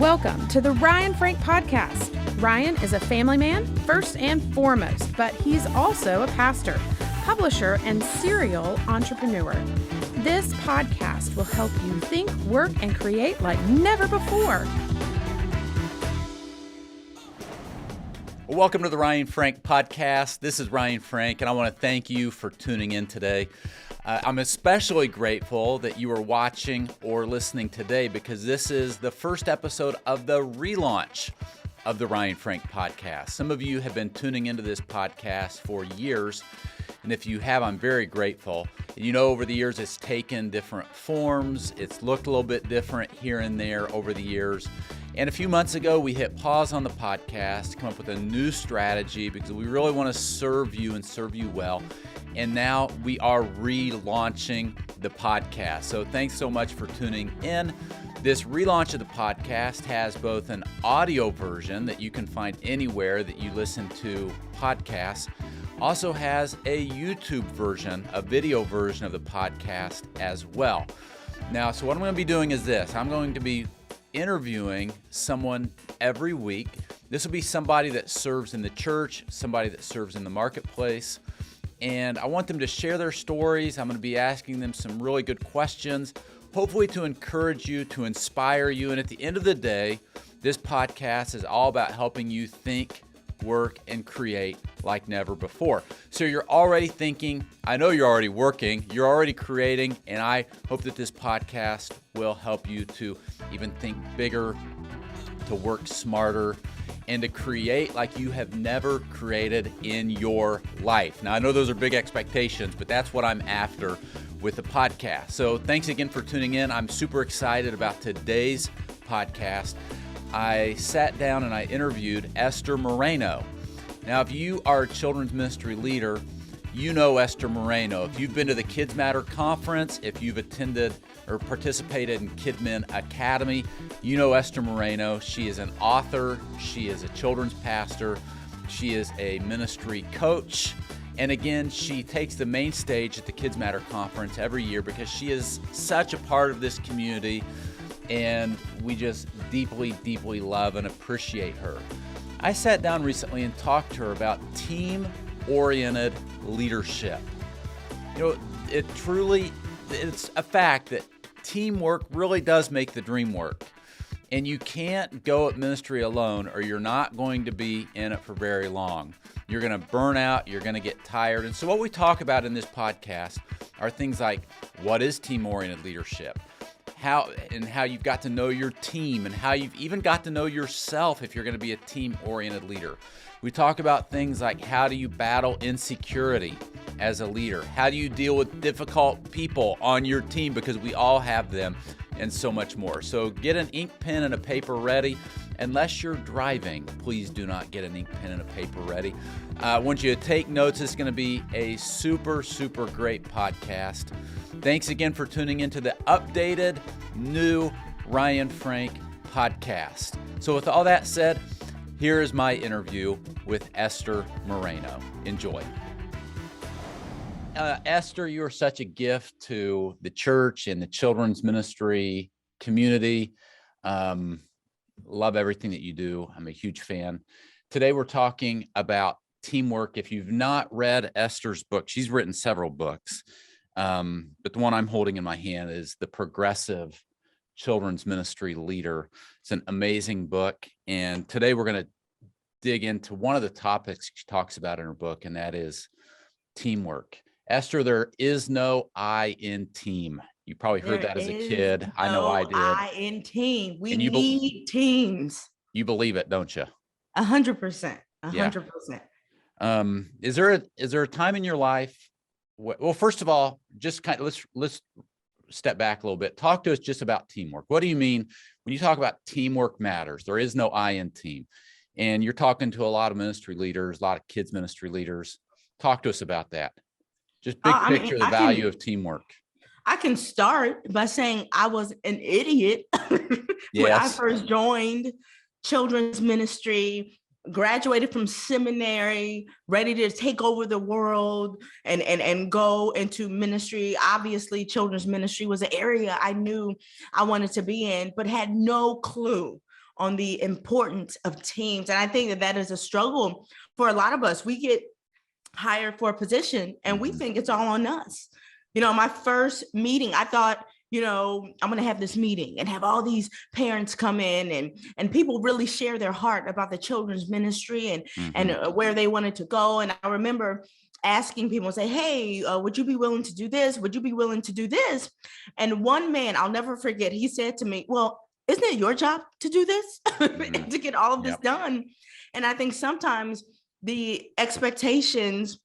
Welcome to the Ryan Frank Podcast. Ryan is a family man, first and foremost, but he's also a pastor, publisher, and serial entrepreneur. This podcast will help you think, work, and create like never before. Welcome to the Ryan Frank Podcast. This is Ryan Frank, and I want to thank you for tuning in today. I'm especially grateful that you are watching or listening today because this is the first episode of the relaunch of the Ryan Frank Podcast. Some of you have been tuning into this podcast for years, and if you have, I'm very grateful. You know, over the years, it's taken different forms. It's looked a little bit different here and there over the years. And a few months ago, we hit pause on the podcast to come up with a new strategy because we really want to serve you and serve you well. And now we are relaunching the podcast. So thanks so much for tuning in. This relaunch of the podcast has both an audio version that you can find anywhere that you listen to podcasts, also has a YouTube version, a video version of the podcast as well. Now, so what I'm going to be doing is this. I'm going to be interviewing someone every week. This will be somebody that serves in the church, somebody that serves in the marketplace, and I want them to share their stories. I'm going to be asking them some really good questions, hopefully to encourage you, to inspire you. And at the end of the day, this podcast is all about helping you think, work, and create like never before. So you're already thinking, I know you're already working, you're already creating, and I hope that this podcast will help you to even think bigger, to work smarter, and to create like you have never created in your life. Now, I know those are big expectations, but that's what I'm after with the podcast. So thanks again for tuning in. I'm super excited about today's podcast. I sat down and I interviewed Esther Moreno. Now, if you are a children's ministry leader, you know Esther Moreno. If you've been to the Kids Matter conference, if you've attended or participated in KidMin Academy, you know Esther Moreno. She is an author. She is a children's pastor. She is a ministry coach. And again, she takes the main stage at the Kids Matter conference every year because she is such a part of this community, and we just deeply, deeply love and appreciate her. I sat down recently and talked to her about team-oriented leadership. You know, it's a fact that teamwork really does make the dream work. And you can't go at ministry alone or you're not going to be in it for very long. You're going to burn out, you're going to get tired. And so what we talk about in this podcast are things like, what is team-oriented leadership? How you've got to know your team and how you've even got to know yourself if you're going to be a team-oriented leader. We talk about things like, how do you battle insecurity as a leader? How do you deal with difficult people on your team, because we all have them, and so much more. So get an ink pen and a paper ready. Unless you're driving, please do not get an ink pen and a paper ready. I want you to take notes. It's going to be a super, super great podcast. Thanks again for tuning into the updated, new Ryan Frank podcast. So with all that said, here is my interview with Esther Moreno. Enjoy. Esther, you are such a gift to the church and the children's ministry community. Love everything that you do. I'm a huge fan. Today, we're talking about teamwork. If you've not read Esther's book, she's written several books, but the one I'm holding in my hand is The Progressive Children's Ministry Leader. It's an amazing book. And today, we're going to dig into one of the topics she talks about in her book, and that is teamwork. Esther, there is no I in team. You probably heard that as a kid. I know I did. I in team. We need teams. You believe it, don't you? 100%. 100%. Is there a time in your life? Well, first of all, just kind of let's step back a little bit. Talk to us just about teamwork. What do you mean when you talk about teamwork matters? There is no I in team, and you're talking to a lot of ministry leaders, a lot of kids ministry leaders. Talk to us about that. Just big picture, the value of teamwork. I can start by saying I was an idiot when I first joined children's ministry, graduated from seminary, ready to take over the world and go into ministry. Obviously, children's ministry was an area I knew I wanted to be in, but had no clue on the importance of teams. And I think that that is a struggle for a lot of us. We get hired for a position and we think it's all on us. My first meeting, I thought, I'm going to have this meeting and have all these parents come in and people really share their heart about the children's ministry and where they wanted to go. And I remember asking people, say, hey, would you be willing to do this? Would you be willing to do this? And one man, I'll never forget, he said to me, well, isn't it your job to do this, to get all of this done? And I think sometimes the expectations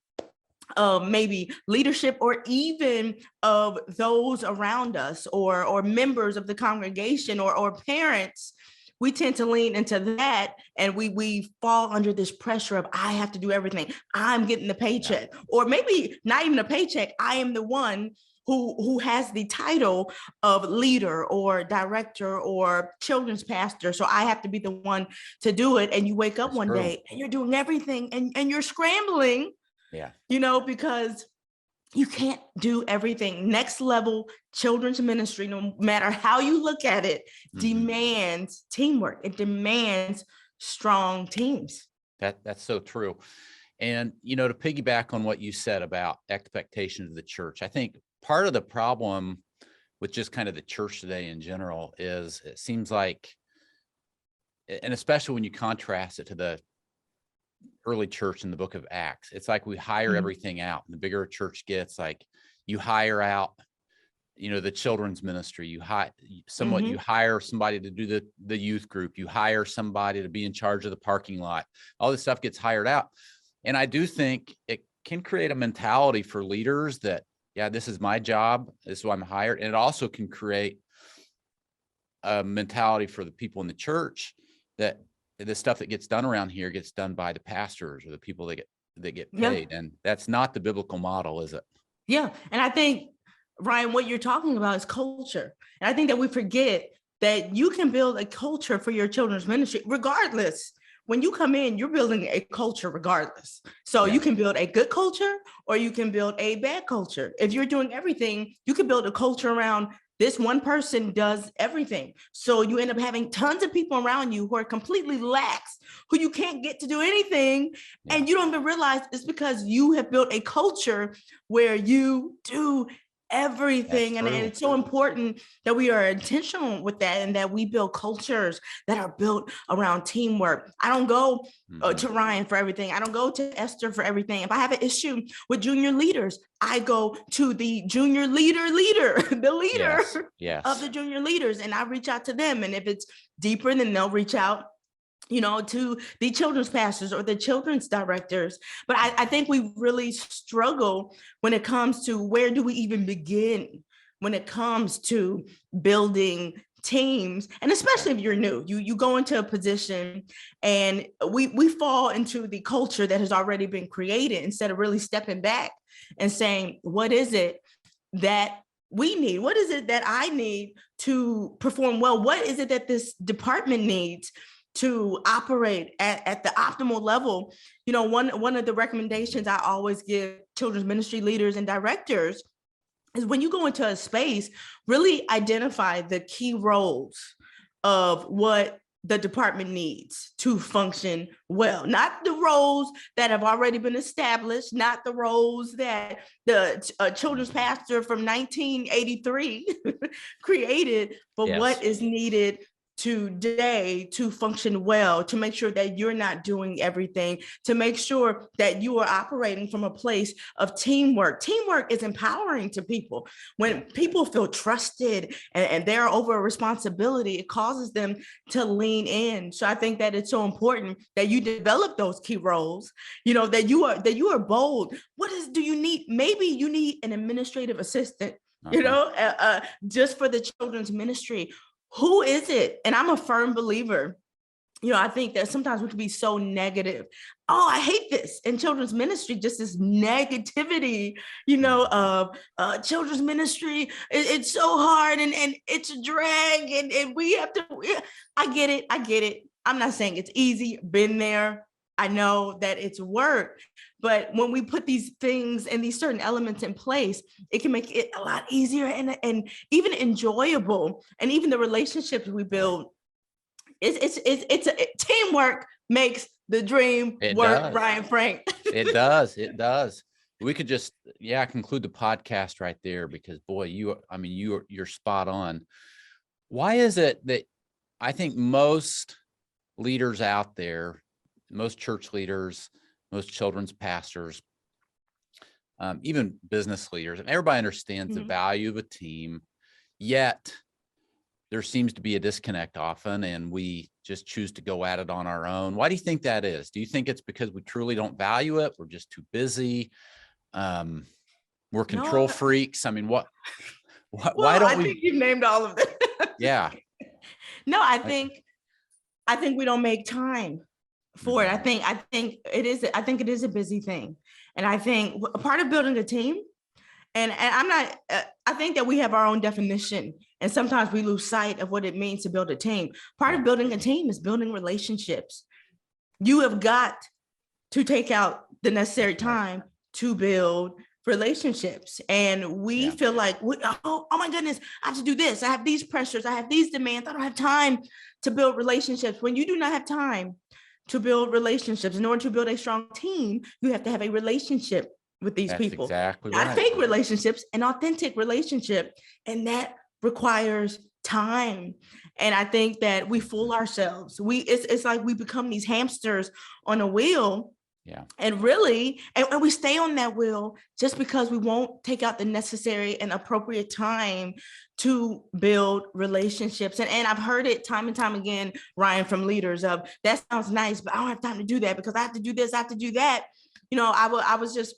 of maybe leadership or even of those around us or members of the congregation or parents, we tend to lean into that and we fall under this pressure of I have to do everything. I'm getting the paycheck, or maybe not even a paycheck. I am the one who has the title of leader or director or children's pastor. So I have to be the one to do it. And you wake up one day and you're doing everything and you're scrambling. Because you can't do everything. Next level children's ministry, no matter how you look at it, demands teamwork. It demands strong teams. That's so true. And, to piggyback on what you said about expectations of the church, I think part of the problem with just kind of the church today in general is it seems like, and especially when you contrast it to the early church in the book of Acts, it's like we hire everything out. And the bigger a church gets, like you hire out, the children's ministry, you hire somebody to do the youth group, you hire somebody to be in charge of the parking lot. All this stuff gets hired out. And I do think it can create a mentality for leaders that, this is my job, this is why I'm hired. And it also can create a mentality for the people in the church that the stuff that gets done around here gets done by the pastors or the people that get paid. And that's not the biblical model, is it? Yeah. And I think, Ryan, what you're talking about is culture. And I think that we forget that you can build a culture for your children's ministry, regardless. When you come in, you're building a culture regardless. So you can build a good culture or you can build a bad culture. If you're doing everything, you can build a culture around this one person does everything. So you end up having tons of people around you who are completely lax, who you can't get to do anything. And you don't even realize it's because you have built a culture where you do everything. And it's so important that we are intentional with that and that we build cultures that are built around teamwork. I don't go to Ryan for everything. I don't go to Esther for everything. If I have an issue with junior leaders, I go to the junior leader, the leader of the junior leaders, and I reach out to them. And if it's deeper, then they'll reach out to the children's pastors or the children's directors. But I think we really struggle when it comes to where do we even begin when it comes to building teams. And especially if you're new, you go into a position and we fall into the culture that has already been created instead of really stepping back and saying, what is it that we need? What is it that I need to perform well? What is it that this department needs to operate at the optimal level? One of the recommendations I always give children's ministry leaders and directors is when you go into a space, really identify the key roles of what the department needs to function well, not the roles that have already been established, not the roles that the children's pastor from 1983 created, but what is needed today to function well, to make sure that you're not doing everything, to make sure that you are operating from a place of teamwork. Teamwork is empowering to people. When people feel trusted and they're over a responsibility, it causes them to lean in. So I think that it's so important that you develop those key roles, that you are bold. Do you need? Maybe you need an administrative assistant, just for the children's ministry. Who is it? And I'm a firm believer. I think that sometimes we can be so negative. Oh, I hate this. In children's ministry, just this negativity, of children's ministry. It's so hard and it's a drag and we have to, I get it. I'm not saying it's easy, been there. I know that it's work, but when we put these things and these certain elements in place, it can make it a lot easier and even enjoyable. And even the relationships we build Teamwork makes the dream work, Ryan Frank. It does. We could just, conclude the podcast right there, because boy, you're spot on. Why is it that I think most leaders out there, most church leaders, most children's pastors, even business leaders, everybody understands the value of a team, yet there seems to be a disconnect often, and we just choose to go at it on our own. Why do you think that is? Do you think it's because we truly don't value it? We're just too busy. We're control freaks. I mean, why don't I think you've named all of them. Yeah. No, I think we don't make time for it. I think it is a busy thing. And I think a part of building a team, and I think that we have our own definition, and sometimes we lose sight of what it means to build a team. Part of building a team is building relationships. You have got to take out the necessary time to build relationships. And we feel like, oh my goodness, I have to do this. I have these pressures. I have these demands. I don't have time to build relationships. When you do not have time to build relationships, in order to build a strong team, you have to have a relationship with these people. Exactly. Not fake relationships, an authentic relationship. And that requires time. And I think that we fool ourselves. It's like we become these hamsters on a wheel. Yeah. And really, and we stay on that wheel just because we won't take out the necessary and appropriate time to build relationships. And I've heard it time and time again, Ryan, from leaders of, that sounds nice, but I don't have time to do that because I have to do this, I have to do that. I was just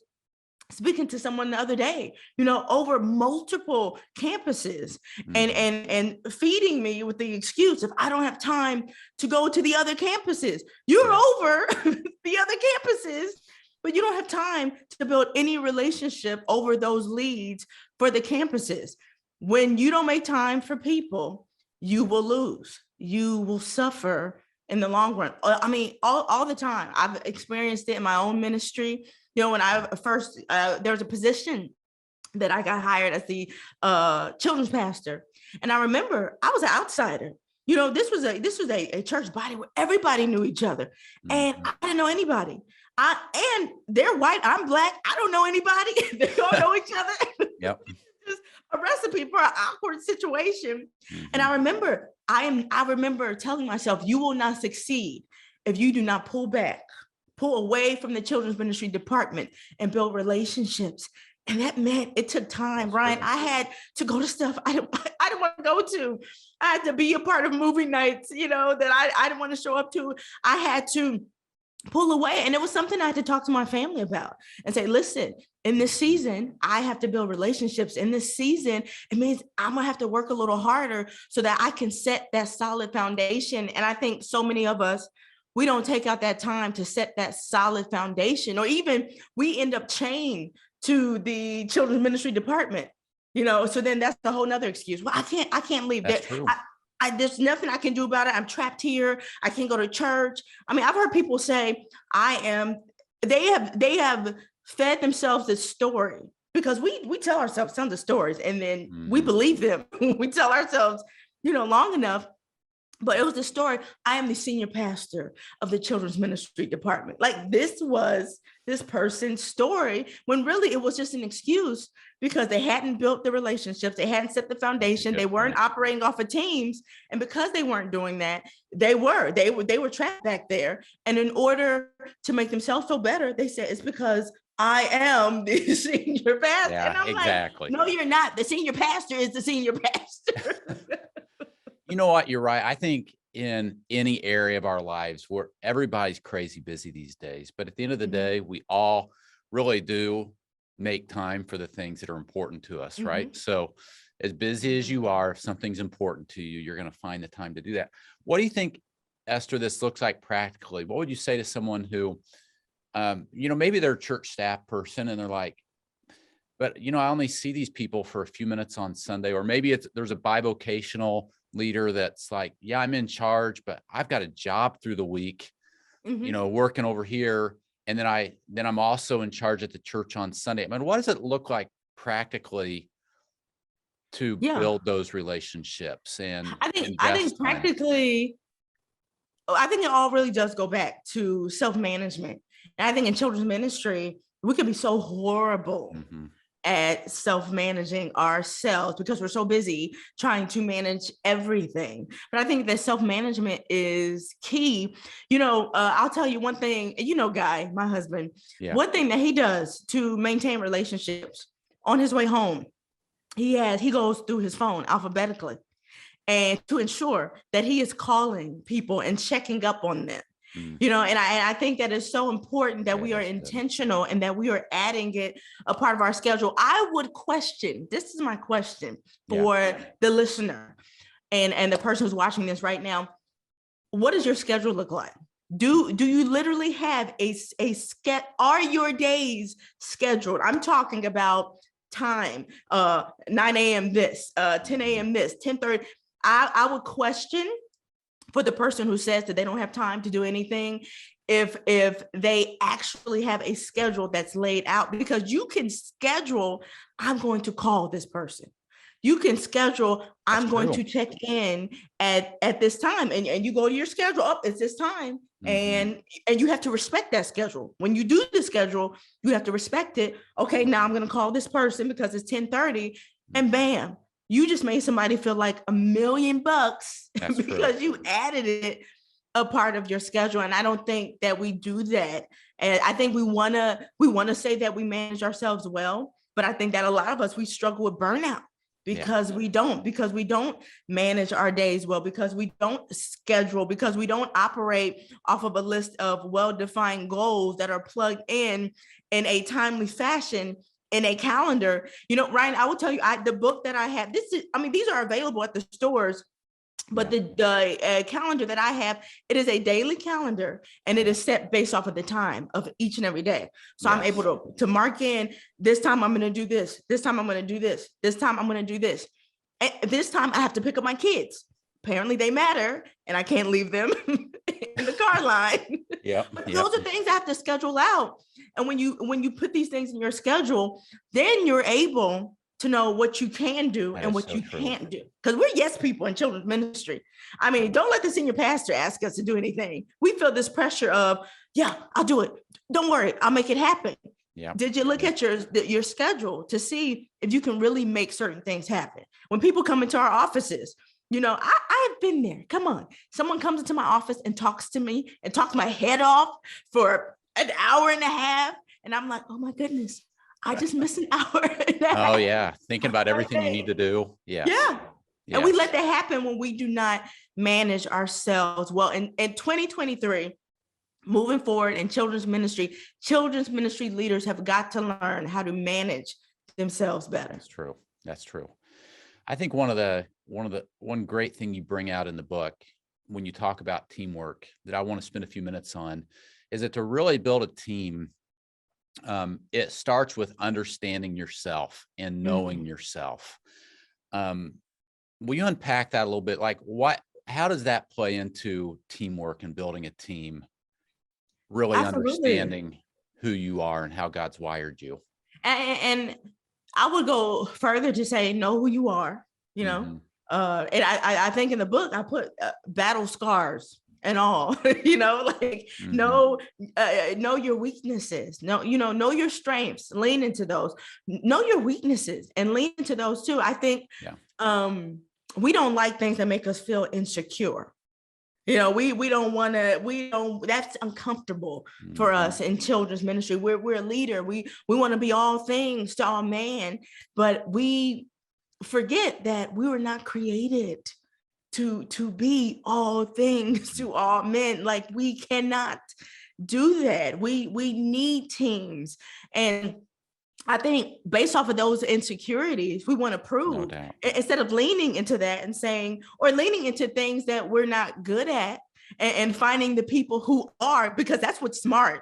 speaking to someone the other day, over multiple campuses, and feeding me with the excuse if I don't have time to go to the other campuses. You're over the other campuses, but you don't have time to build any relationship over those leads for the campuses. When you don't make time for people, you will lose. You will suffer in the long run. I mean, all the time. I've experienced it in my own ministry. When I first, there was a position that I got hired as the children's pastor. And I remember I was an outsider. This was a church body where everybody knew each other. And I didn't know anybody. And they're white, I'm black. I don't know anybody. They don't know each other. Yep. Just a recipe for an awkward situation. And I remember telling myself, you will not succeed if you do not pull away from the children's ministry department and build relationships. And that meant it took time, Ryan. I had to go to stuff I didn't want to go to. I had to be a part of movie nights, that I didn't want to show up to. I had to pull away. And it was something I had to talk to my family about and say, listen, in this season, I have to build relationships. In this season, it means I'm going to have to work a little harder so that I can set that solid foundation. And I think so many of us, we don't take out that time to set that solid foundation, or even we end up chained to the children's ministry department, so then that's a whole nother excuse. Well, I can't leave. That's true. There's nothing I can do about it. I'm trapped here. I can't go to church. I mean, I've heard people say they have fed themselves this story, because we tell ourselves tons of stories and then we believe them. We tell ourselves, long enough. But it was the story, I am the senior pastor of the children's ministry department. Like, this was this person's story, when really it was just an excuse because they hadn't built the relationships. They hadn't set the foundation. They weren't operating off of teams. And because they weren't doing that, they were trapped back there. And in order to make themselves feel better, they said, it's because I am the senior pastor. Yeah, and I'm exactly. like, no, you're not. The senior pastor is the senior pastor. You know what? You're right. I think in any area of our lives where everybody's crazy busy these days, but at the end of the day, we all really do make time for the things that are important to us, right? So as busy as you are, if something's important to you, you're going to find the time to do that. What do you think, Esther, this looks like practically? What would you say to someone who, maybe they're a church staff person and they're like, but, I only see these people for a few minutes on Sunday, or maybe there's a bivocational leader that's like, yeah, I'm in charge, but I've got a job through the week, working over here. And then I'm also in charge at the church on Sunday. I mean, what does it look like practically to build those relationships? And I think practically, I think it all really does go back to self-management. And I think in children's ministry, we can be so horrible at self-managing ourselves because we're so busy trying to manage everything. But I think that self-management is key. I'll tell you one thing, Guy, my husband, one thing that he does to maintain relationships on his way home, he goes through his phone alphabetically and to ensure that he is calling people and checking up on them. And I think that is so important that we are intentional and that we are adding it a part of our schedule. I would question, this is my question for the listener and the person who's watching this right now. What does your schedule look like? Do you literally have are your days scheduled? I'm talking about time, 9 a.m. this, 10 a.m. this, 10:30. I would question for the person who says that they don't have time to do anything, if they actually have a schedule that's laid out, because you can schedule, I'm going to call this person. You can schedule, I'm going to check in at this time, and you go to your schedule, it's this time. And you have to respect that schedule. When you do the schedule, you have to respect it. Okay, now I'm going to call this person because it's 10:30, and bam, you just made somebody feel like $1 million because you added it a part of your schedule. And I don't think that we do that. And I think we want to say that we manage ourselves well, but I think that a lot of us, we struggle with burnout because we don't manage our days well, because we don't schedule, because we don't operate off of a list of well-defined goals that are plugged in a timely fashion in a calendar. Ryan, I will tell you, the book that I have, these are available at the stores, but the calendar that I have, it is a daily calendar, and it is set based off of the time of each and every day. So I'm able to mark in, this time I'm going to do this. This time I'm going to do this. This time I'm going to do this. And this time I have to pick up my kids. Apparently they matter, and I can't leave them in the car line. Those are things I have to schedule out. And when you put these things in your schedule, then you're able to know what you can do and what you can't do. Because we're yes people in children's ministry. Don't let the senior pastor ask us to do anything. We feel this pressure of, I'll do it. Don't worry, I'll make it happen. Did you look at your schedule to see if you can really make certain things happen? When people come into our offices, I have been there. Come on. Someone comes into my office and talks to me and talks my head off for an hour and a half. And I'm like, oh my goodness, I just missed an hour and a half. Oh yeah. Thinking about everything you need to do. And we let that happen when we do not manage ourselves well. In 2023, moving forward in children's ministry leaders have got to learn how to manage themselves better. That's true. I think one great thing you bring out in the book when you talk about teamwork that I want to spend a few minutes on is that to really build a team, it starts with understanding yourself and knowing yourself. Will you unpack that a little bit? Like how does that play into teamwork and building a team? Really understanding who you are and how God's wired you. And I would go further to say, know who you are, and I think in the book, I put battle scars and all, know your weaknesses, know your strengths, lean into those, know your weaknesses and lean into those too. I think we don't like things that make us feel insecure. We don't want to, that's uncomfortable for us in children's ministry. We're a leader. We want to be all things to all man, but we forget that we were not created to be all things to all men. Like, we cannot do that. We need teams. And I think based off of those insecurities, we want to prove, instead of leaning into that and saying, or leaning into things that we're not good at and finding the people who are, because that's what's smart.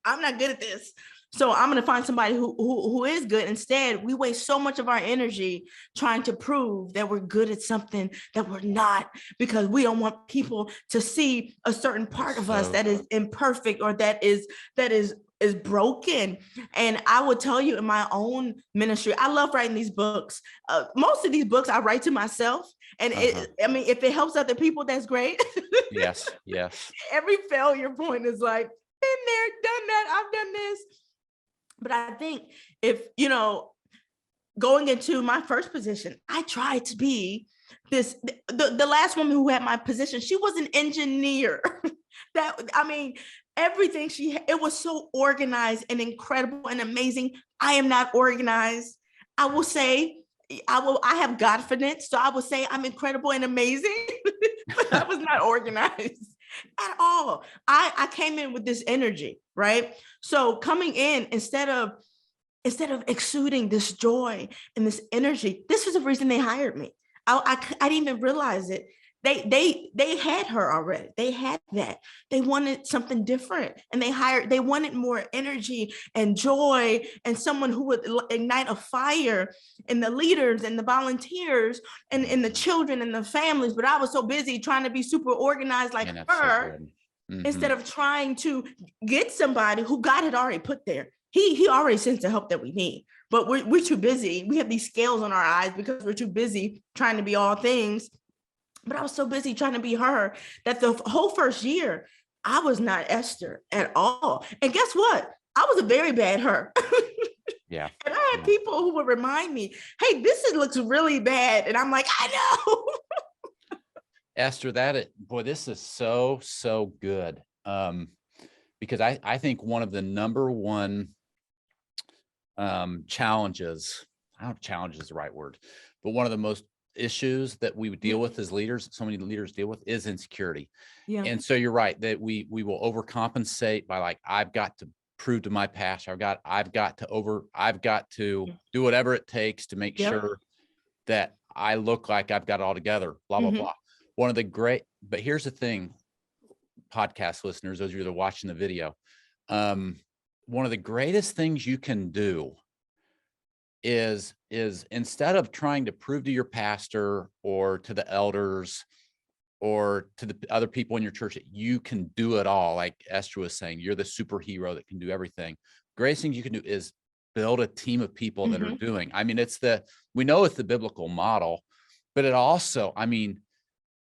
I'm not good at this, so I'm going to find somebody who is good. Instead, we waste so much of our energy trying to prove that we're good at something that we're not, because we don't want people to see a certain part of us that is imperfect or that is is broken. And I would tell you, in my own ministry, I love writing these books. Most of these books I write to myself. And I mean, if it helps other people, that's great. Yes. Every failure point is like, been there, done that, I've done this. But I think if, going into my first position, I tried to be the last woman who had my position, she was an engineer. Everything it was so organized and incredible and amazing. I am not organized. I will say, I have Godfidence, so I will say I'm incredible and amazing, but I was not organized at all. I came in with this energy, right? So coming in, instead of exuding this joy and this energy, this was the reason they hired me. I didn't even realize it. They had her already. They had that. They wanted something different, and they wanted more energy and joy, and someone who would ignite a fire in the leaders and the volunteers and in the children and the families. But I was so busy trying to be super organized like her, instead of trying to get somebody who God had already put there. He already sends the help that we need, but we're too busy. We have these scales on our eyes because we're too busy trying to be all things. But I was so busy trying to be her that the whole first year, I was not Esther at all. And guess what? I was a very bad her. Yeah. And I had people who would remind me, hey, looks really bad. And I'm like, I know. Esther, this is so good. Because I think one of the number one challenges, I don't know if challenge is the right word, but one of the most issues that we would deal with as leaders, so many leaders deal with, is insecurity. Yeah. And so you're right that we will overcompensate by like, I've got to prove to my pastor, I've got to do whatever it takes to make sure that I look like I've got it all together, blah, blah, blah. But here's the thing, podcast listeners, those of you that are watching the video, one of the greatest things you can do is instead of trying to prove to your pastor or to the elders or to the other people in your church that you can do it all, like Esther was saying, you're the superhero that can do everything. Greatest thing you can do is build a team of people that are doing. I mean, we know it's the biblical model, but it also, I mean,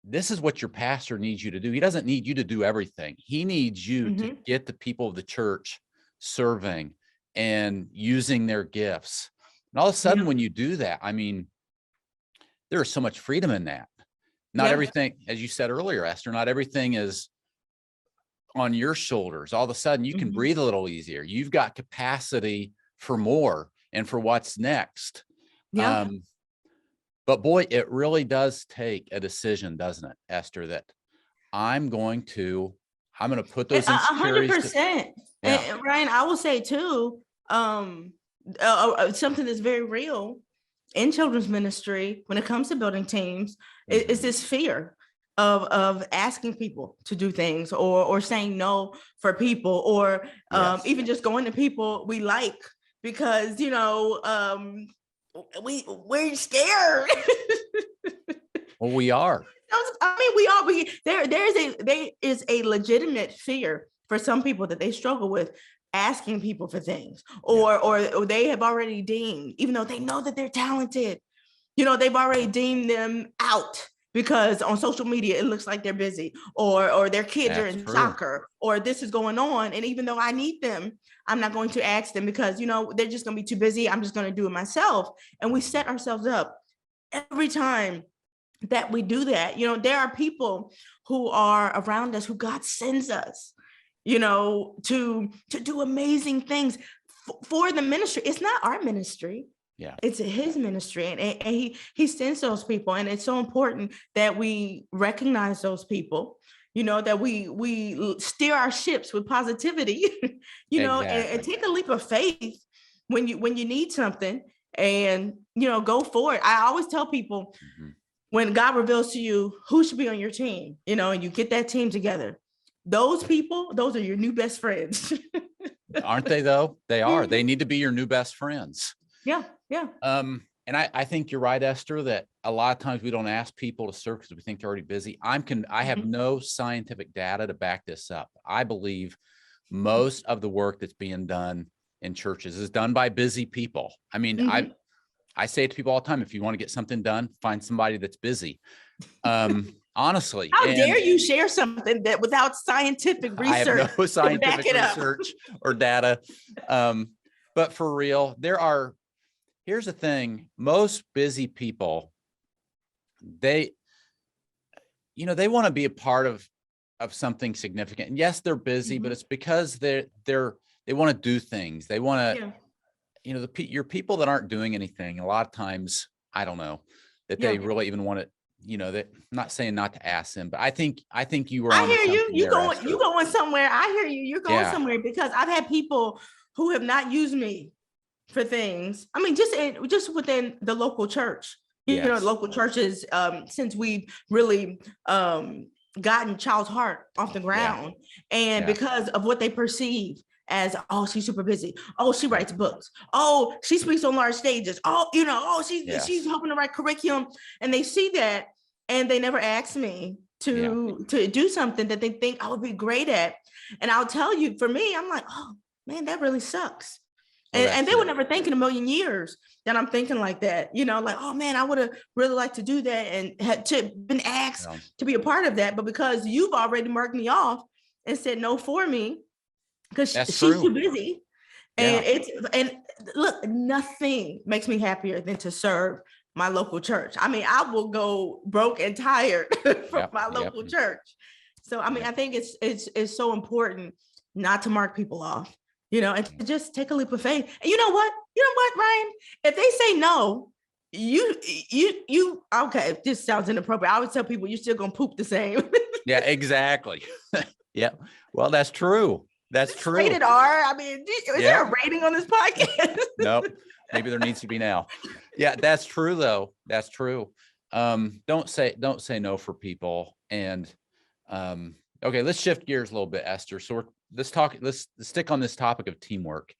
this is what your pastor needs you to do. He doesn't need you to do everything. He needs you to get the people of the church serving and using their gifts. And all of a sudden, when you do that, I mean, there is so much freedom in that. Not everything, as you said earlier, Esther, not everything is on your shoulders. All of a sudden, you can breathe a little easier. You've got capacity for more and for what's next. Yeah. But boy, it really does take a decision, doesn't it, Esther, that I'm going to put those insecurities. 100%. And Ryan, I will say too, something that's very real in children's ministry when it comes to building teams is this fear of asking people to do things or saying no for people or even just going to people we like because, we're scared. Well, we are. I mean, we are. There is a legitimate fear for some people that they struggle with asking people for things, or they have already deemed, even though they know that they're talented, they've already deemed them out because on social media it looks like they're busy, or their kids are in soccer, or this is going on, and even though I need them, I'm not going to ask them because they're just going to be too busy. I'm just going to do it myself, and we set ourselves up every time that we do that. There are people who are around us who God sends us, to do amazing things for the ministry. It's not our ministry. Yeah, it's his ministry, and he sends those people, and it's so important that we recognize those people. That we steer our ships with positivity, and take a leap of faith when you need something, and go for it. I always tell people when God reveals to you who should be on your team, and you get that team together, those people, those are your new best friends. Aren't they though? They are. They need to be your new best friends. Yeah. And I think you're right, Esther, that a lot of times we don't ask people to serve because we think they're already busy. I have no scientific data to back this up. I believe most of the work that's being done in churches is done by busy people. I mean, I say it to people all the time, if you want to get something done, find somebody that's busy. Honestly. How dare you share something that without scientific research? I have no scientific research or data. But for real, here's the thing, most busy people, they want to be a part of something significant. And yes, they're busy, but it's because they want to do things. They want to, your people that aren't doing anything, a lot of times, I don't know that they really even want to, that I'm not saying not to ask them, but I think you were. I hear you. You going somewhere. I hear you. You're going somewhere, because I've had people who have not used me for things. I mean, just within the local church, local churches, since we've really gotten Child's Heart off the ground, and because of what they perceive as, oh, she's super busy. Oh, she writes books. Oh, she speaks on large stages. Oh, she's helping to write curriculum. And they see that, and they never ask me to do something that they think I would be great at. And I'll tell you, for me, I'm like, oh man, that really sucks. And they would never think in a million years that I'm thinking like that, like, oh man, I would have really liked to do that and had to been asked to be a part of that. But because you've already marked me off and said no for me, because she's too busy. And look, nothing makes me happier than to serve my local church. I mean, I will go broke and tired from my local church. So, I mean, I think it's so important not to mark people off, and to just take a leap of faith. And you know what, Ryan, if they say no, you okay, this sounds inappropriate. I always tell people, you're still going to poop the same. Yeah, exactly. Yeah. Well, that's true. That's true. Rated R. I mean, is there a rating on this podcast? Nope. Maybe there needs to be now. Yeah, that's true though. That's true. Don't say no for people. And okay, let's shift gears a little bit, Esther. So let's stick on this topic of teamwork.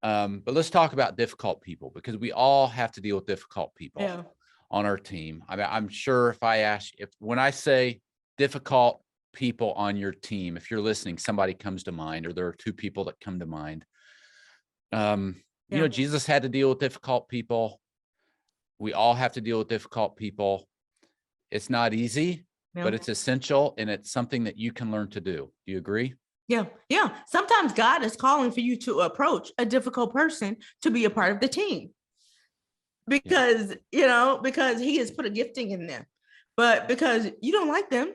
But let's talk about difficult people, because we all have to deal with difficult people on our team. I mean, I'm sure when I say difficult people on your team, if you're listening, somebody comes to mind, or there are two people that come to mind. Jesus had to deal with difficult people. We all have to deal with difficult people. It's not easy, but it's essential, and it's something that you can learn to do. Do you agree? Yeah. Sometimes God is calling for you to approach a difficult person to be a part of the team, because because He has put a gifting in them, but because you don't like them.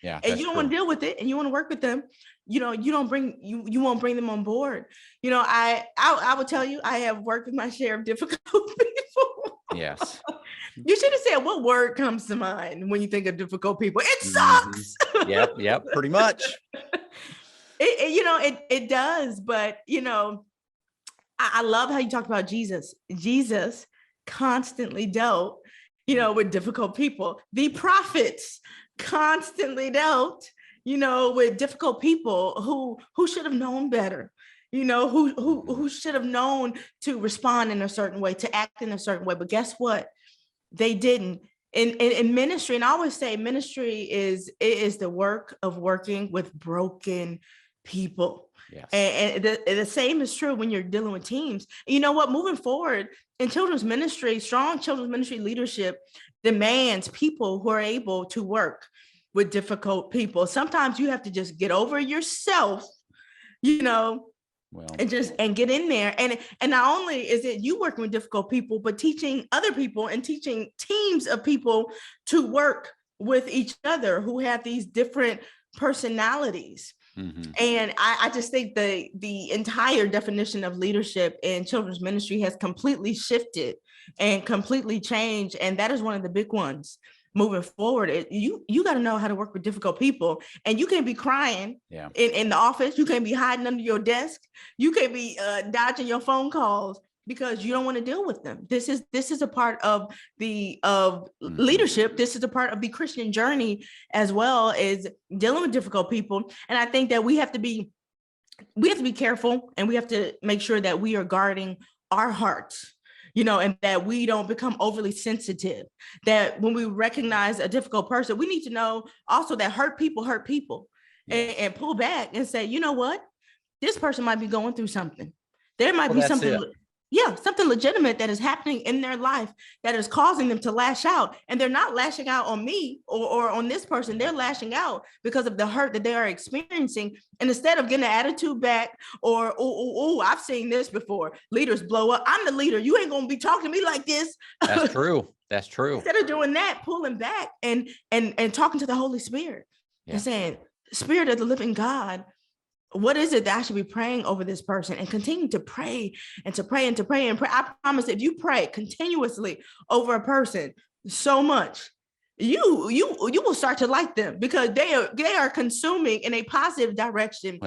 And you don't want to deal with it, and you want to work with them, you won't bring them on board. I will tell you, I have worked with my share of difficult people. Yes. You should have said, what word comes to mind when you think of difficult people? It sucks. Yep, pretty much. It does, but I love how you talked about Jesus. Jesus constantly dealt, with difficult people. The prophets constantly dealt, with difficult people who should have known better, who should have known to respond in a certain way, to act in a certain way. But guess what? They didn't. In ministry, and I always say ministry is the work of working with broken people. Yes. And the same is true when you're dealing with teams. You know what? Moving forward in children's ministry, strong children's ministry leadership demands people who are able to work with difficult people. Sometimes you have to just get over yourself, and get in there. And not only is it you working with difficult people, but teaching other people and teaching teams of people to work with each other who have these different personalities. Mm-hmm. And I just think the entire definition of leadership in children's ministry has completely shifted and completely changed. And that is one of the big ones moving forward. You got to know how to work with difficult people, and you can't be crying in the office. You can't be hiding under your desk. You can't be dodging your phone calls because you don't want to deal with them. This is a part of leadership. This is a part of the Christian journey, as well as dealing with difficult people. And I think that we have to be careful, and we have to make sure that we are guarding our hearts, and that we don't become overly sensitive, that when we recognize a difficult person, we need to know also that hurt people. and pull back and say, you know what? This person might be going through something. There might be something, something legitimate that is happening in their life that is causing them to lash out. And they're not lashing out on me or on this person. They're lashing out because of the hurt that they are experiencing. And instead of getting an attitude back or, I've seen this before. Leaders blow up. I'm the leader. You ain't going to be talking to me like this. That's true. That's true. Instead of doing that, pulling back and talking to the Holy Spirit and saying, Spirit of the living God, what is it that I should be praying over this person, and continue to pray and to pray and to pray and pray. I promise, if you pray continuously over a person so much, you will start to like them, because they are consuming in a positive direction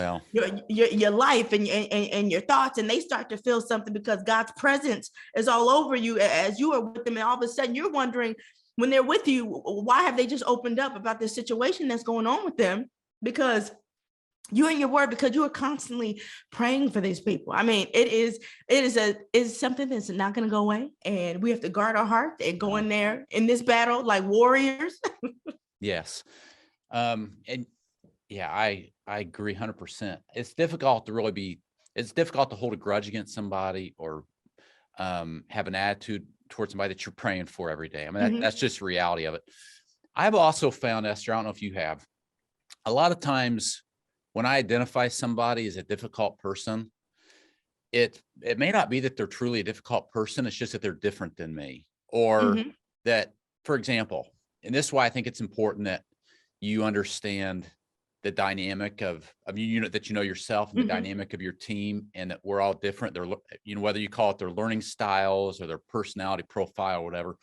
your life and your thoughts, and they start to feel something because God's presence is all over you as you are with them. And all of a sudden you're wondering, when they're with you, why have they just opened up about this situation that's going on with them? Because you in your word, because you are constantly praying for these people. I mean, it is something that's not going to go away, and we have to guard our heart and go in there in this battle like warriors. Yes. I agree 100%. It's difficult to hold a grudge against somebody or have an attitude towards somebody that you're praying for every day. I mean, that's just the reality of it. I've also found, Esther, I don't know if you have, a lot of times when I identify somebody as a difficult person, it may not be that they're truly a difficult person. It's just that they're different than me, or that, for example, and this is why I think it's important that you understand the dynamic of that you know yourself and the dynamic of your team, and that we're all different. They're, whether you call it their learning styles or their personality profile or whatever.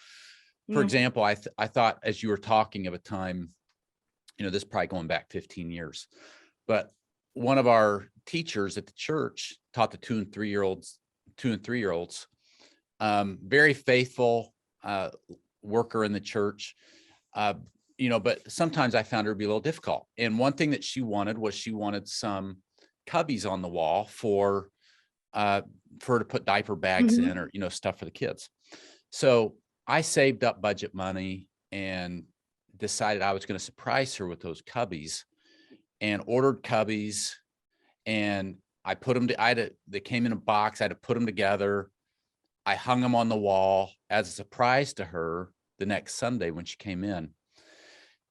For example, I thought, as you were talking, of a time, this is probably going back 15 years. But one of our teachers at the church taught the 2 and 3 year olds, very faithful worker in the church, but sometimes I found her to be a little difficult. And one thing that she wanted some cubbies on the wall for her to put diaper bags in, or, stuff for the kids. So I saved up budget money and decided I was going to surprise her with those cubbies, and ordered cubbies, and I put them they came in a box. I had to put them together. I hung them on the wall as a surprise to her the next Sunday when she came in.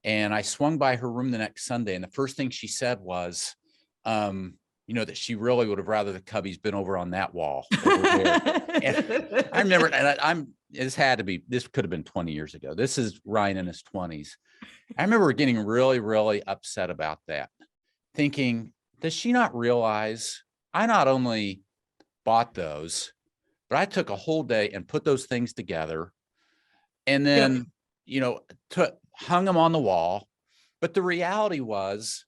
And I swung by her room the next Sunday, and the first thing she said was, that she really would have rather the cubbies been over on that wall over there. And I remember, and this could have been 20 years ago. This is Ryan in his 20s. I remember getting really, really upset about that, thinking, does she not realize I not only bought those, but I took a whole day and put those things together, and then, hung them on the wall. But the reality was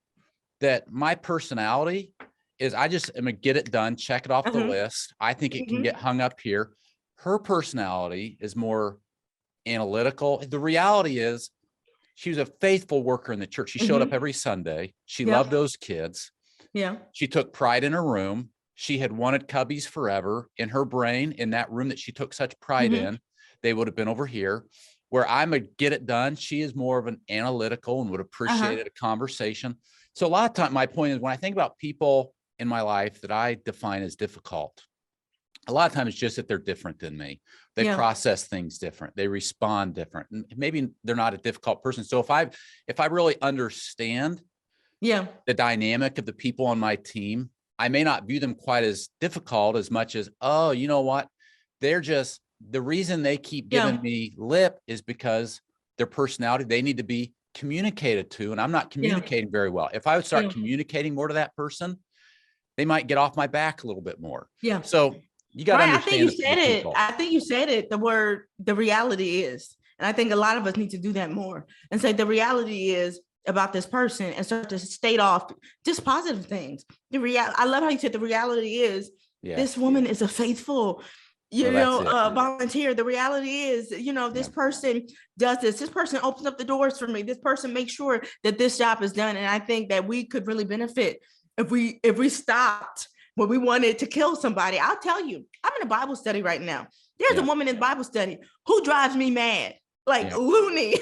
that my personality is, I just am gonna get it done, check it off the list. I think it can get hung up here. Her personality is more analytical. The reality is, she was a faithful worker in the church. She showed up every Sunday. She loved those kids. Yeah. She took pride in her room. She had wanted cubbies forever. In her brain, in that room that she took such pride in, they would have been over here. Where I'm a get it done, she is more of an analytical and would appreciate a conversation. So a lot of time, my point is, when I think about people in my life that I define as difficult, a lot of times it's just that they're different than me. They process things different. They respond different. And maybe they're not a difficult person. So if I really understand the dynamic of the people on my team, I may not view them quite as difficult as much as, oh, you know what? They're just, the reason they keep giving me lip is because their personality, they need to be communicated to, and I'm not communicating very well. If I would start communicating more to that person, they might get off my back a little bit more. Yeah. So you got to understand. I think you said it. The reality is, and I think a lot of us need to do that more and say the reality is about this person, and start to state off just positive things. I love how you said the reality is this woman is a faithful, volunteer. The reality is, this person does this person opens up the doors for me. This person makes sure that this job is done. And I think that we could really benefit if we stopped when we wanted to kill somebody. I'll tell you, I'm in a Bible study right now. There's a woman in Bible study who drives me mad, like loony.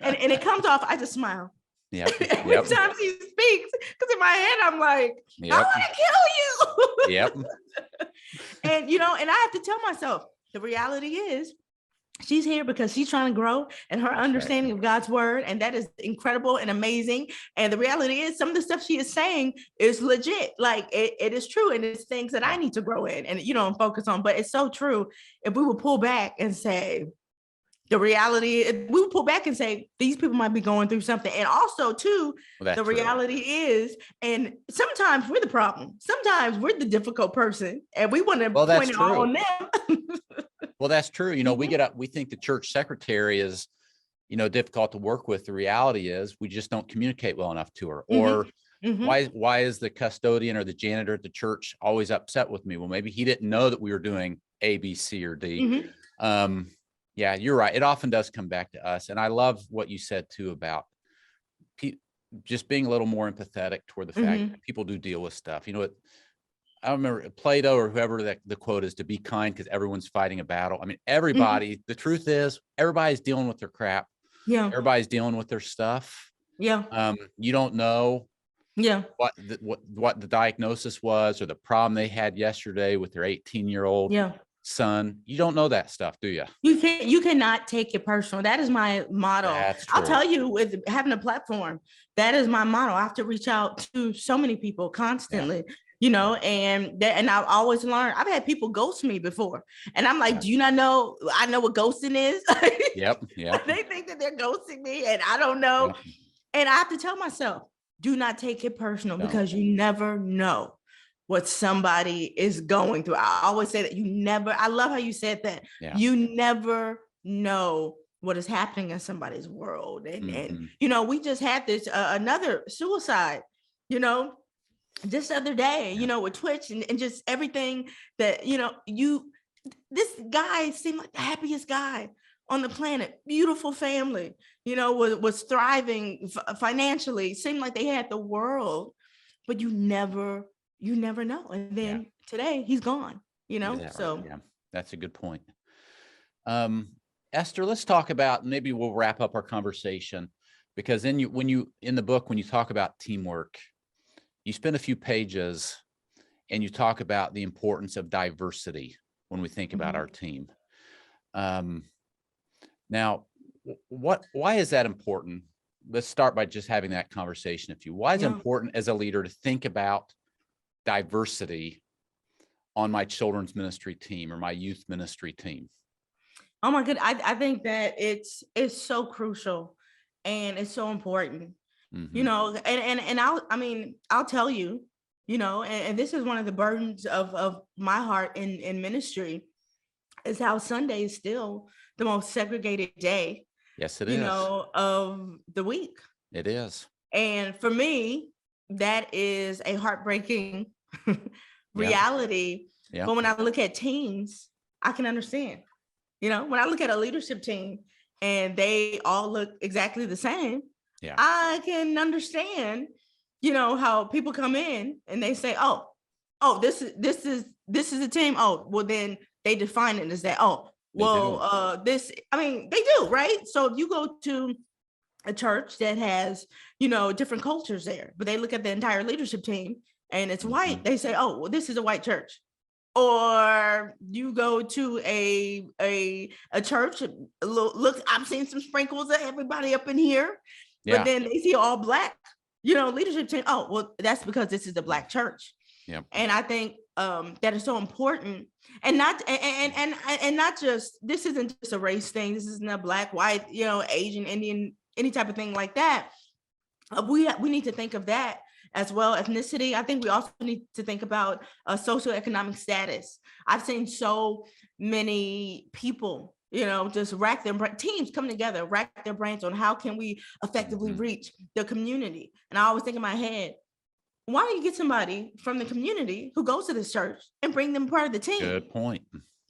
and it comes off, I just smile. Yep. Every time she speaks, because in my head I'm like, I want to kill you. Yep. And and I have to tell myself, the reality is she's here because she's trying to grow and her understanding of God's word. And that is incredible and amazing. And the reality is some of the stuff she is saying is legit. Like it is true. And it's things that I need to grow in and, and focus on. But it's so true. If we would pull back and say, the reality, if we would pull back and say, these people might be going through something. And also too, the reality is, and sometimes we're the problem. Sometimes we're the difficult person and we want to point it all on them. Well, that's true. We think the church secretary is, difficult to work with. The reality is we just don't communicate well enough to her. Or why is the custodian or the janitor at the church always upset with me? Well, maybe he didn't know that we were doing A, B, C, or D. Yeah, you're right. It often does come back to us. And I love what you said too about just being a little more empathetic toward the fact that people do deal with stuff. I remember Plato or whoever the quote is, to be kind because everyone's fighting a battle. I mean, everybody, the truth is everybody's dealing with their crap. Yeah. Everybody's dealing with their stuff. Yeah. You don't know what the diagnosis was or the problem they had yesterday with their 18-year-old son. You don't know that stuff, do you? You cannot take it personal. That is my motto. I'll tell you, with having a platform, that is my motto. I have to reach out to so many people constantly. And I've always learned. I've had people ghost me before, and I'm like, do you not know? I know what ghosting is. Yep. They think that they're ghosting me, and I don't know. Yep. And I have to tell myself, do not take it personal because you never know what somebody is going through. I always say that I love how you said that. Yeah. You never know what is happening in somebody's world. And we just had this another suicide, this other day, with Twitch and just everything that, this guy seemed like the happiest guy on the planet, beautiful family, was thriving financially, seemed like they had the world, but you never know. And then today he's gone, so. Yeah, that's a good point. Esther, let's talk about, maybe we'll wrap up our conversation, because then in the book, when you talk about teamwork, you spend a few pages and you talk about the importance of diversity when we think about our team. Now, why is that important? Let's start by just having that conversation. Why is it important as a leader to think about diversity on my children's ministry team or my youth ministry team? Oh my goodness. I think that it's so crucial and it's so important, and I'll tell you, and this is one of the burdens of my heart in ministry, is how Sunday is still the most segregated day. Yes, it is. Of the week. It is. And for me, that is a heartbreaking reality. Yeah. But when I look at teams, I can understand. When I look at a leadership team and they all look exactly the same, I can understand, how people come in and they say, oh, this is a team. Oh, well, then they define it as that. Oh, well, they do, right? So if you go to a church that has, different cultures there, but they look at the entire leadership team and it's white, they say, oh, well, this is a white church. Or you go to a church, look, I'm seeing some sprinkles of everybody up in here, but then they see all black, leadership team. Oh, well, that's because this is a black church. Yep. And I think that is so important, and not just, this isn't just a race thing. This isn't a black, white, Asian, Indian, any type of thing like that. We need to think of that as well. Ethnicity. I think we also need to think about socioeconomic status. I've seen so many people, just rack their teams come together, rack their brains on how can we effectively reach the community. And I always think in my head, why don't you get somebody from the community who goes to this church and bring them part of the team? Good point.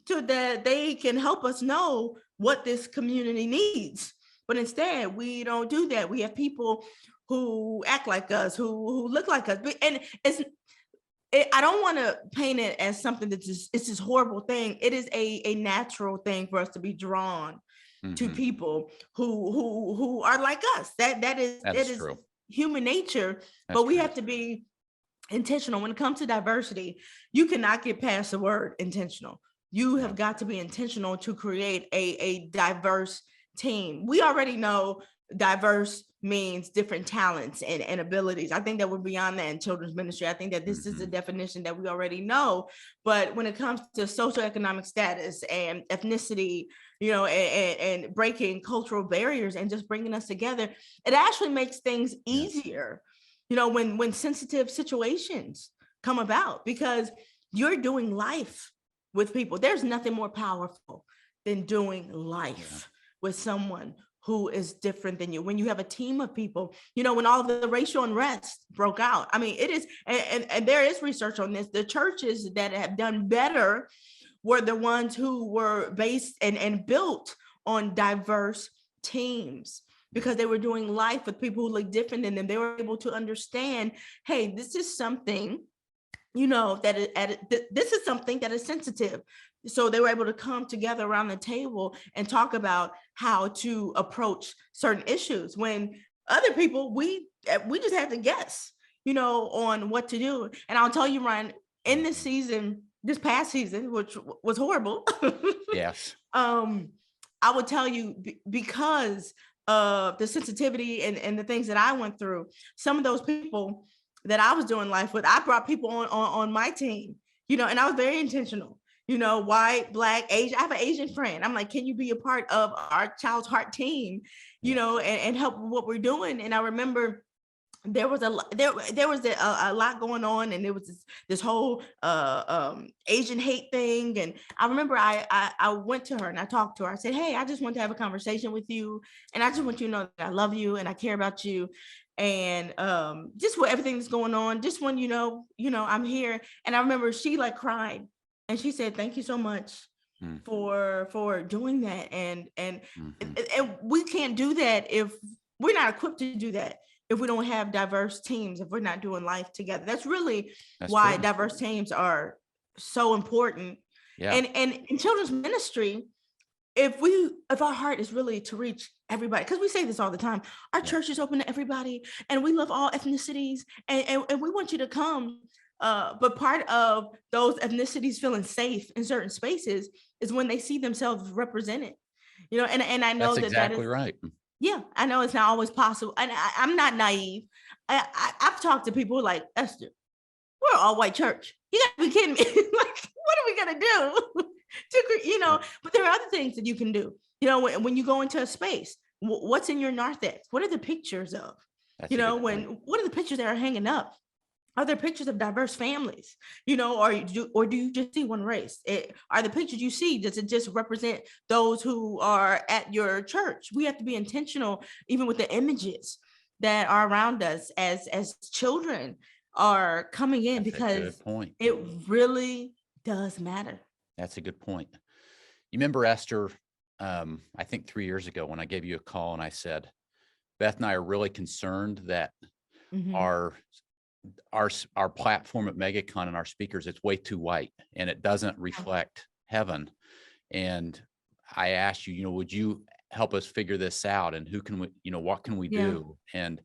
So that they can help us know what this community needs. But instead, we don't do that. We have people who act like us, who look like us. And I don't want to paint it as something that's it's this horrible thing. It is a natural thing for us to be drawn to people who are like us. That is true. human nature, That's but we true. have to be intentional. When it comes to diversity, you cannot get past the word intentional. You have got to be intentional to create a diverse team. We already know diverse means different talents and abilities. I think that we're beyond that in children's ministry. I think that this is a definition that we already know. But when it comes to socioeconomic status and ethnicity, and breaking cultural barriers and just bringing us together, it actually makes things easier, when sensitive situations come about, because you're doing life with people. There's nothing more powerful than doing life with someone who is different than you. When you have a team of people, when all the racial unrest broke out, I mean, it is, and there is research on this. The churches that have done better were the ones who were based and built on diverse teams, because they were doing life with people who look different than them. They were able to understand, hey, this is something, this is something that is sensitive. So they were able to come together around the table and talk about how to approach certain issues, when other people, we just have to guess, on what to do. And I'll tell you, Ryan, in this past season, which was horrible. Yes. I would tell you, because of the sensitivity and the things that I went through, some of those people that I was doing life with, I brought people on my team, and I was very intentional, white, Black, Asian. I have an Asian friend. I'm like, can you be a part of our Child's Heart team, and help with what we're doing? And I remember there was a lot going on, and there was this whole Asian hate thing. And I remember I went to her and I talked to her. I said, hey, I just want to have a conversation with you, and I just want you to know that I love you and I care about you, and just with everything that's going on, just when I'm here. And I remember she cried, and she said, thank you so much for doing that. And we can't do that if we're not equipped to do that, if we don't have diverse teams, if we're not doing life together. That's why true. Diverse teams are so important. Yeah. And in children's ministry, if our heart is really to reach everybody, because we say this all the time, our church is open to everybody, and we love all ethnicities, and we want you to come. But part of those ethnicities feeling safe in certain spaces is when they see themselves represented, and I know that's exactly right. Yeah, I know it's not always possible. And I'm not naive. I've talked to people like, Esther, we're all white church. You gotta be kidding me. What are we gonna do? But there are other things that you can do. When you go into a space, what's in your narthex? What are the pictures of? What are the pictures that are hanging up? Are there pictures of diverse families, or do you just see one race? Are the pictures you see, does it just represent those who are at your church? We have to be intentional, even with the images that are around us as children are coming in. That's because it really does matter. That's a good point. You remember, Esther, I think 3 years ago when I gave you a call and I said, Beth and I are really concerned that our platform at MegaCon and our speakers, it's way too white and it doesn't reflect heaven. And I asked you, would you help us figure this out, and who can we, what can we do? And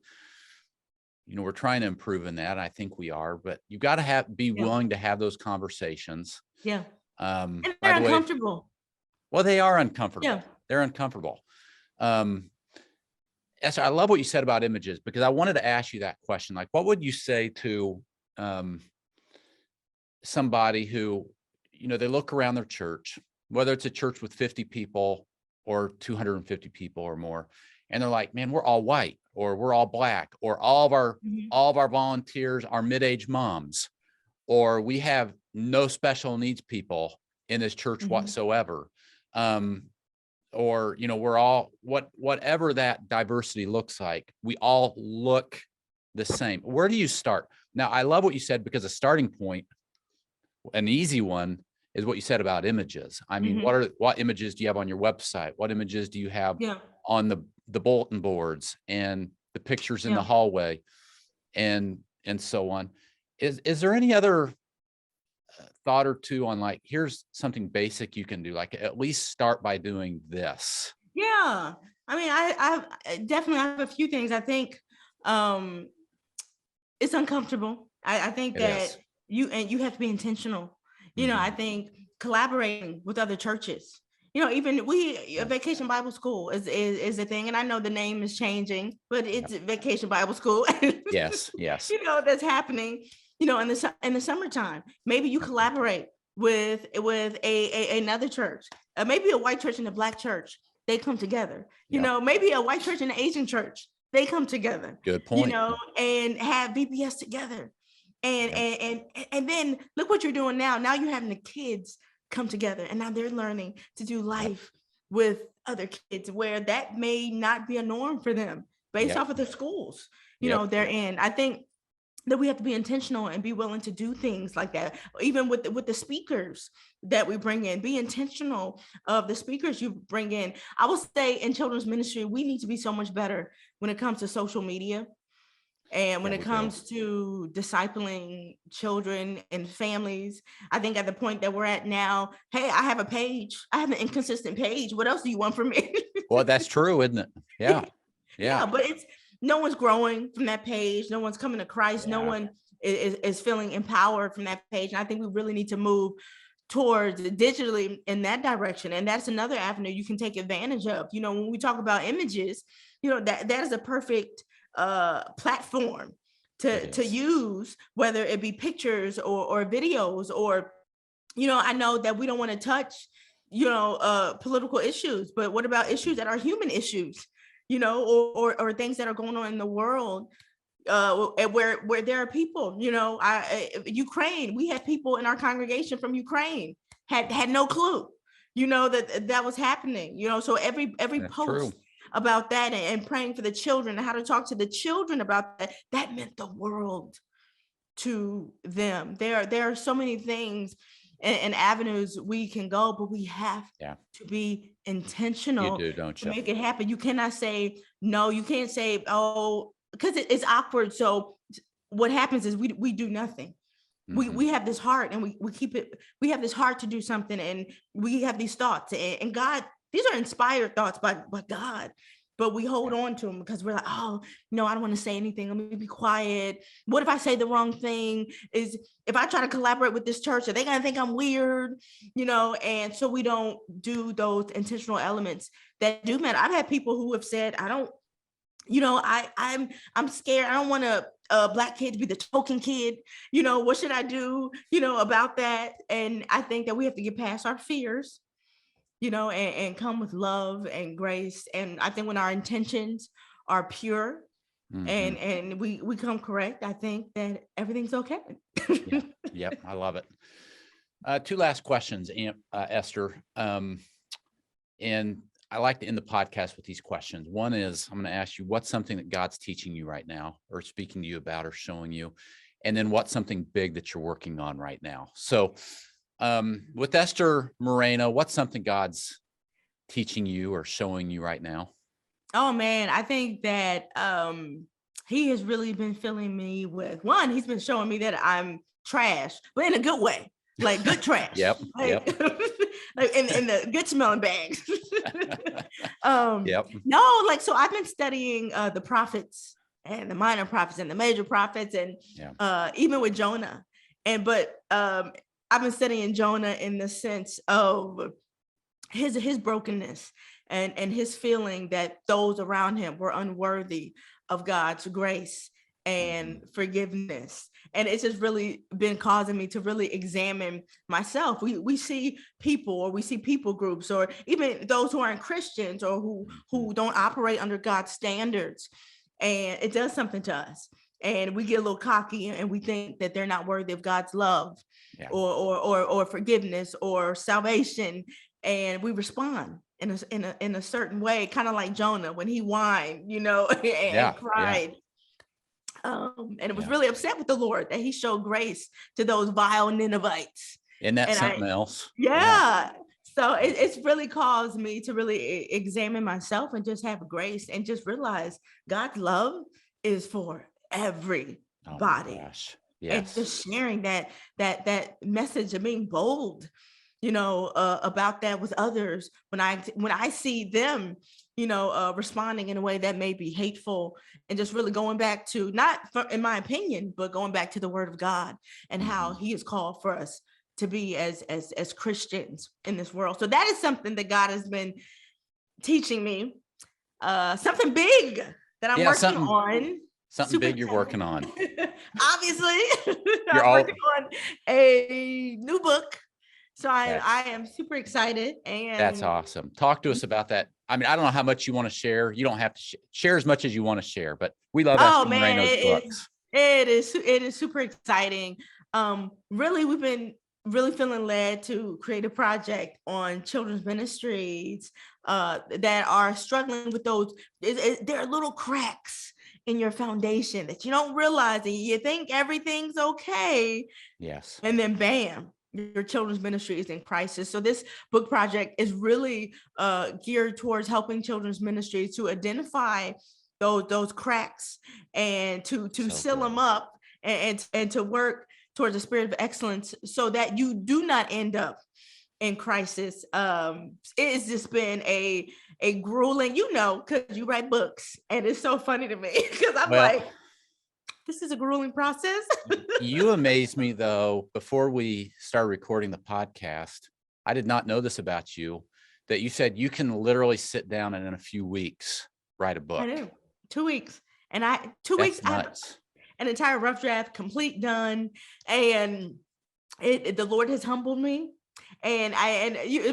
we're trying to improve in that. I think we are, but you got to be willing to have those conversations. Yeah. And they're uncomfortable. Well, they are uncomfortable. Yeah. They're uncomfortable. Esther, I love what you said about images, because I wanted to ask you that question. What would you say to somebody who, they look around their church, whether it's a church with 50 people or 250 people or more, and they're like, man, we're all white, or we're all Black, or all of our volunteers are mid-age moms, or we have no special needs people in this church whatsoever. Or, we're all, whatever that diversity looks like, we all look the same. Where do you start? Now, I love what you said, because a starting point, an easy one, is what you said about images. I mean, what images do you have on your website? What images do you have on the bulletin boards and the pictures in the hallway and so on? Is there any other thought or two on here's something basic you can do, at least start by doing this? Yeah. I mean, I definitely have a few things. I think It's uncomfortable. I think that you have to be intentional. I think collaborating with other churches, even Vacation Bible School is a thing. And I know the name is changing, but it's Vacation Bible School. Yes. That's happening, in the summertime. Maybe you collaborate with another church, maybe a white church and a Black church. They come together, maybe a white church and an Asian church. They come together. Good point. And have VBS together. And then look what you're doing now. Now you're having the kids come together, and now they're learning to do life with other kids where that may not be a norm for them based off of the schools, they're in. I think that we have to be intentional and be willing to do things like that. Even with the speakers that we bring in, be intentional of the speakers you bring in. I will say in children's ministry, we need to be so much better when it comes to social media. And when it comes to discipling children and families. I think at the point that we're at now, hey, I have a page. I have an inconsistent page. What else do you want from me? Well, that's true, isn't it? Yeah. But no one's growing from that page. No one's coming to Christ. No one is feeling empowered from that page. And I think we really need to move towards digitally in that direction. And that's another avenue you can take advantage of. When we talk about images, that is a perfect platform to use, whether it be pictures or videos, or I know that we don't want to touch political issues, but what about issues that are human issues, or things that are going on in the world, where there are people, Ukraine, we had people in our congregation from Ukraine had no clue, that was happening, so every That's post true. about that, and praying for the children and how to talk to the children about that meant the world to them. There are so many things and avenues we can go, but we have to be intentional. You do, don't you? To make it happen. You cannot say no. You can't say, oh, because it's awkward. So what happens is we do nothing. We have this heart, and we keep it. We have this heart to do something, and we have these thoughts, and God. These are inspired thoughts by God, but we hold on to them because we're like, oh, no, I don't want to say anything. Let me be quiet. What if I say the wrong thing? If I try to collaborate with this church, are they going to think I'm weird? And so we don't do those intentional elements that do matter. I've had people who have said, I'm scared. I don't want a Black kid to be the token kid. What should I do, about that? And I think that we have to get past our fears, and come with love and grace. And I think when our intentions are pure and we come correct, I think that everything's okay. Yep. I love it. Two last questions, Esther. And I like to end the podcast with these questions. One is, I'm going to ask you, what's something that God's teaching you right now, or speaking to you about, or showing you? And then what's something big that you're working on right now? So with Esther Moreno, what's something God's teaching you or showing you right now? Oh man, I think that he has really been filling me with one. He's been showing me that I'm trash, but in a good way, like good trash. Yep. Like in the good smelling bags. Yep. No, so I've been studying the prophets and the minor prophets and the major prophets, and even with Jonah, but I've been studying Jonah in the sense of his brokenness and his feeling that those around him were unworthy of God's grace and forgiveness. And it's just really been causing me to really examine myself. We see people, or we see people groups, or even those who aren't Christians, or who don't operate under God's standards, and it does something to us. And we get a little cocky, and we think that they're not worthy of God's love or forgiveness or salvation. And we respond in a certain way, kind of like Jonah when he whined, and cried. And it was really upset with the Lord that he showed grace to those vile Ninevites. And that's something else. Yeah. So it's really caused me to really examine myself and just have grace and just realize God's love is for everybody. Yes. And just sharing that message of being bold, about that with others. When I see them, responding in a way that may be hateful, and just really going back to, not in my opinion, but going back to the word of God and how he has called for us to be as Christians in this world. So that is something that God has been teaching me, something big that I'm working on. Something big you're working on. Obviously, I'm working on a new book. So I am super excited. And that's awesome. Talk to us about that. I mean, I don't know how much you want to share. You don't have to share as much as you want to share, but we love Esther Moreno's books. It is super exciting. Really, we've been really feeling led to create a project on children's ministries that are struggling with those. There are little cracks in your foundation that you don't realize, and you think everything's okay. Yes. And then bam, your children's ministry is in crisis. So this book project is really geared towards helping children's ministries to identify those cracks and to seal them up and to work towards a spirit of excellence so that you do not end up in crisis. It has just been a grueling, because you write books, and it's so funny to me because I'm like, this is a grueling process. You amazed me, though. Before we started recording the podcast, I did not know this about you, that you said you can literally sit down and in a few weeks write a book. I do. 2 weeks. And I have an entire rough draft complete, done. And the Lord has humbled me. And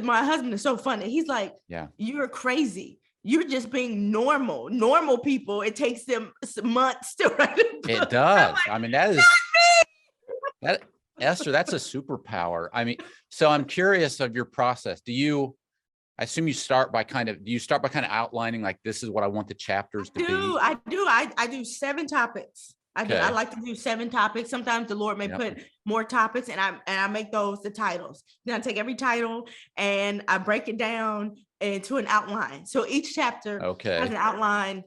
my husband is so funny. He's like, you're crazy. You're just being normal. Normal people, it takes them some months to write a book. It does. Like, I mean, that Esther, that's a superpower. I mean, so I'm curious of your process. I assume you start by kind of outlining, like, this is what I want the chapters to be? I do 7 topics. I like to do 7 topics. Sometimes the Lord may put more topics, and I make those the titles. Then I take every title and I break it down into an outline. So each chapter has an outline.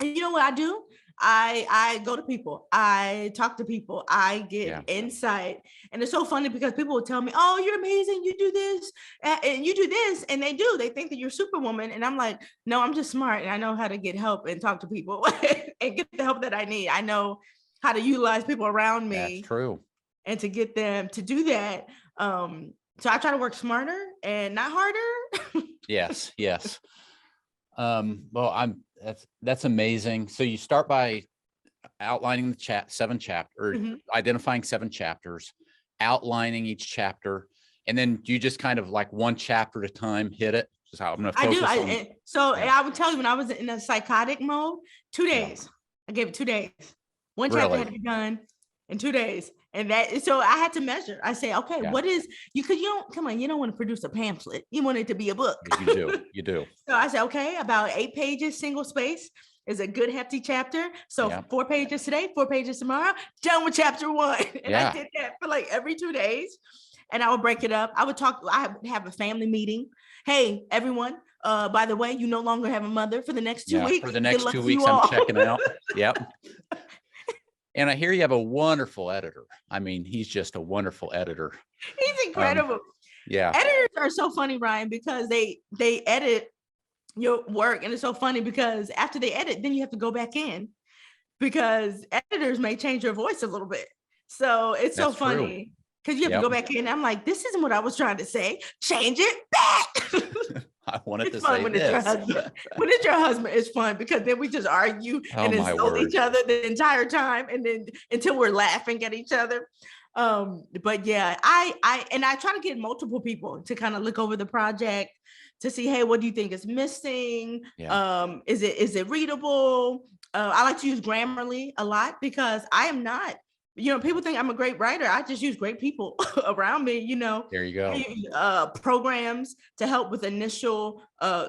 And you know what I do? I go to people, I talk to people, I get insight. And it's so funny because people will tell me, oh, you're amazing, you do this and you do this, and they think that you're Superwoman. And I'm like, no, I'm just smart, and I know how to get help and talk to people and get the help that I need. I know how to utilize people around me. That's true. And to get them to do that. So I try to work smarter and not harder. Yes. Well, that's amazing. So you start by outlining the 7 chapters, identifying 7 chapters, outlining each chapter, and then you just kind of, like, one chapter at a time hit it. Just how I'm going to focus on. I would tell you, when I was in a psychotic mode, 2 days. I gave it 2 days. One chapter had to be done in 2 days. And so I had to measure. I say, okay, what is you? Because you don't want to produce a pamphlet. You want it to be a book. You do. So I said, okay, about 8 pages, single space is a good hefty chapter. So 4 pages today, 4 pages tomorrow, done with chapter 1. And I did that for like every 2 days. And I would break it up. I would have a family meeting. Hey, everyone, by the way, you no longer have a mother for the next 2 weeks. For the next 2 weeks, I'm checking out. Yep. And I hear you have a wonderful editor. I mean, he's just a wonderful editor. He's incredible. Editors are so funny, Ryan, because they edit your work. And it's so funny because after they edit, then you have to go back in, because editors may change your voice a little bit. So it's so funny because you have to go back in. I'm like, this isn't what I was trying to say. Change it back. I wanted to say when it's your husband, it's fun because then we just argue and insult each other the entire time, and then until we're laughing at each other. But yeah, I try to get multiple people to kind of look over the project to see, hey, what do you think is missing? Is it readable? I like to use Grammarly a lot because I am not. People think I'm a great writer. I just use great people around me, There you go. I use, programs to help with initial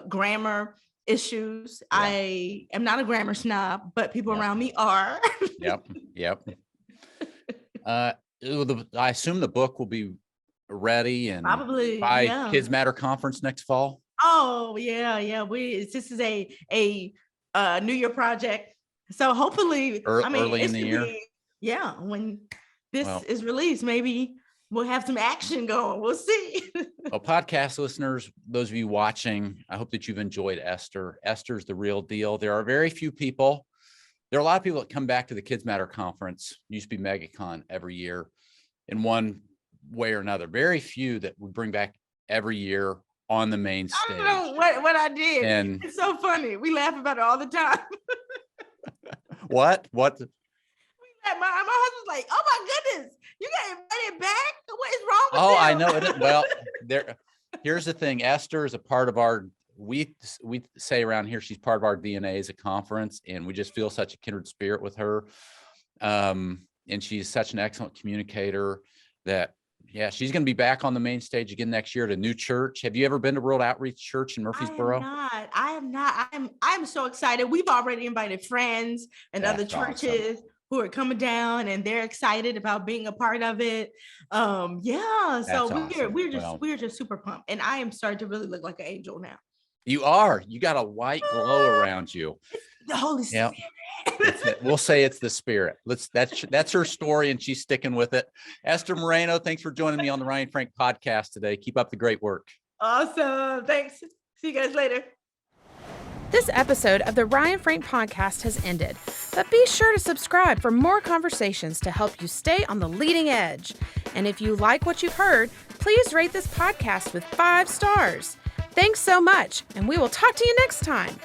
grammar issues. I am not a grammar snob, but people around me are. Yep. I assume the book will be ready and probably by Kids Matter Conference next fall. Oh, yeah. This is a New Year project. So hopefully, early in the year. When this is released, maybe we'll have some action going. We'll see. Well, podcast listeners, those of you watching, I hope that you've enjoyed Esther. Esther's the real deal. There are very few people. There are a lot of people that come back to the Kids Matter Conference. It used to be MegaCon every year in one way or another. Very few that we bring back every year on the main stage. I don't know what I did. And it's so funny. We laugh about it all the time. What? My husband's like, oh my goodness, you got invited back? What is wrong with Oh, them? I know. Well, here's the thing. Esther is a part of our, we say around here, she's part of our DNA as a conference, and we just feel such a kindred spirit with her. And she's such an excellent communicator that, yeah, she's going to be back on the main stage again next year at a new church. Have you ever been to World Outreach Church in Murfreesboro? I am not. I'm so excited. We've already invited friends and other churches who are coming down, and they're excited about being a part of it. Yeah. So we're just super pumped, and I am starting to really look like an angel now. You are. You got a white glow around you. The Holy Spirit. We'll say it's the Spirit. That's her story, and she's sticking with it. Esther Moreno, thanks for joining me on the Ryan Frank podcast today. Keep up the great work. Awesome. Thanks. See you guys later. This episode of the Ryan Frank podcast has ended, but be sure to subscribe for more conversations to help you stay on the leading edge. And if you like what you've heard, please rate this podcast with 5 stars. Thanks so much, and we will talk to you next time.